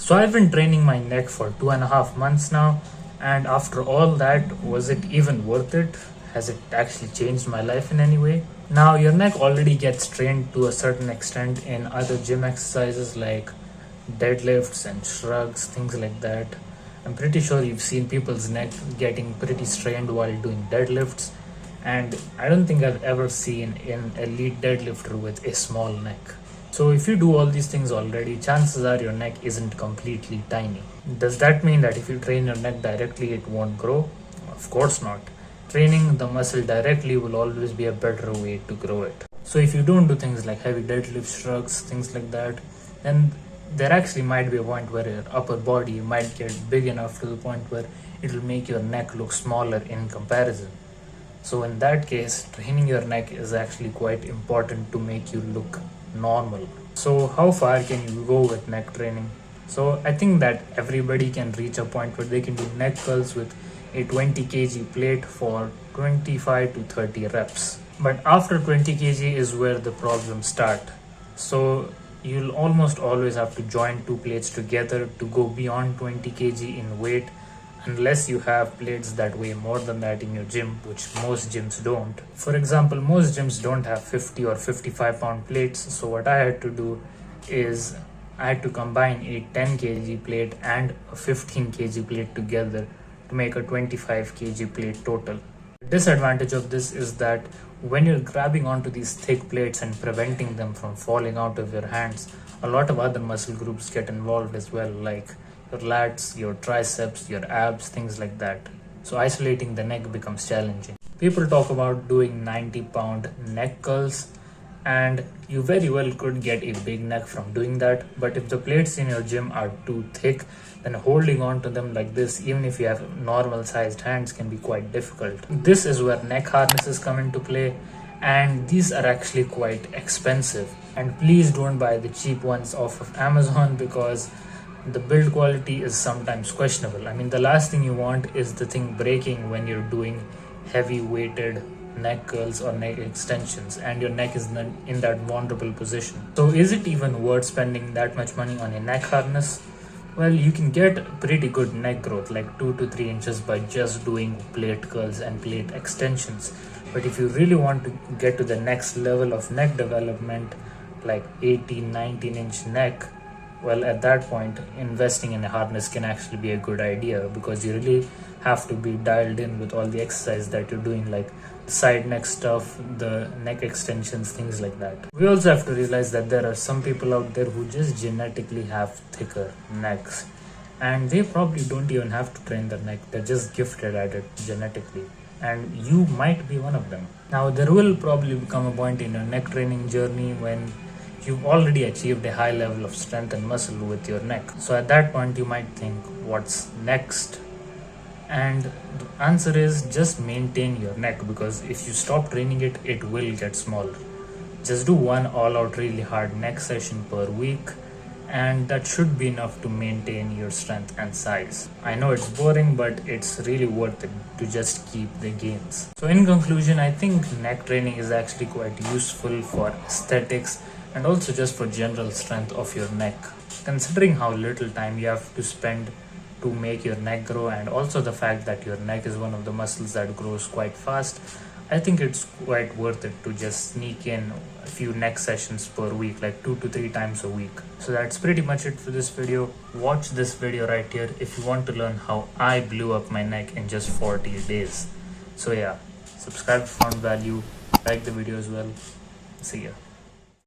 So I've been training my neck for 2.5 months now, and after all that, was it even worth it? Has it actually changed my life in any way? Now, your neck already gets trained to a certain extent in other gym exercises like deadlifts and shrugs, things like that. I'm pretty sure you've seen people's neck getting pretty strained while doing deadlifts, and I don't think I've ever seen an elite deadlifter with a small neck. So if you do all these things already, chances are your neck isn't completely tiny. Does that mean that if you train your neck directly, it won't grow? Of course not. Training the muscle directly will always be a better way to grow it. So if you don't do things like heavy deadlift, shrugs, things like that, then there actually might be a point where your upper body might get big enough to the point where it will make your neck look smaller in comparison. So in that case, training your neck is actually quite important to make you look normal. So how far can you go with neck training? So I think that everybody can reach a point where they can do neck curls with a 20 kg plate for 25 to 30 reps. But after 20 kg is where the problems start. So you'll almost always have to join two plates together to go beyond 20 kg in weight, unless you have plates that weigh more than that in your gym, which most gyms don't. For example, most gyms don't have 50 or 55 pound plates, so what I had to do is I had to combine a 10 kg plate and a 15 kg plate together to make a 25 kg plate total. The disadvantage of this is that when you're grabbing onto these thick plates and preventing them from falling out of your hands, a lot of other muscle groups get involved as well, like your lats, your triceps, your abs, things like that. So isolating the neck becomes challenging. People talk about doing 90-pound neck curls, and you very well could get a big neck from doing that, but if the plates in your gym are too thick, then holding on to them like this, even if you have normal sized hands, can be quite difficult. This is where neck harnesses come into play, and these are actually quite expensive. And please don't buy the cheap ones off of Amazon, because the build quality is sometimes questionable. I mean, the last thing you want is the thing breaking when you're doing heavy weighted neck curls or neck extensions and your neck is in that vulnerable position. So is it even worth spending that much money on a neck harness? Well, you can get pretty good neck growth, like 2 to 3 inches, by just doing plate curls and plate extensions. But if you really want to get to the next level of neck development, like 18-19 inch neck, well, at that point, investing in a harness can actually be a good idea, because you really have to be dialed in with all the exercise that you're doing, like the side neck stuff, the neck extensions, things like that. We also have to realize that there are some people out there who just genetically have thicker necks, and they probably don't even have to train their neck. They're just gifted at it genetically, and you might be one of them. Now, there will probably become a point in your neck training journey when you've already achieved a high level of strength and muscle with your neck. So at that point, you might think, what's next? And the answer is just maintain your neck, because if you stop training it, it will get smaller. Just do one all-out really hard neck session per week, and that should be enough to maintain your strength and size. I know it's boring, but it's really worth it to just keep the gains. So in conclusion, I think neck training is actually quite useful for aesthetics and also just for general strength of your neck. Considering how little time you have to spend to make your neck grow, and also the fact that your neck is one of the muscles that grows quite fast, I think it's quite worth it to just sneak in a few neck sessions per week, like 2 to 3 times a week. So that's pretty much it for this video. Watch this video right here if you want to learn how I blew up my neck in just 40 days. So yeah, subscribe if you found value, like the video as well. See ya.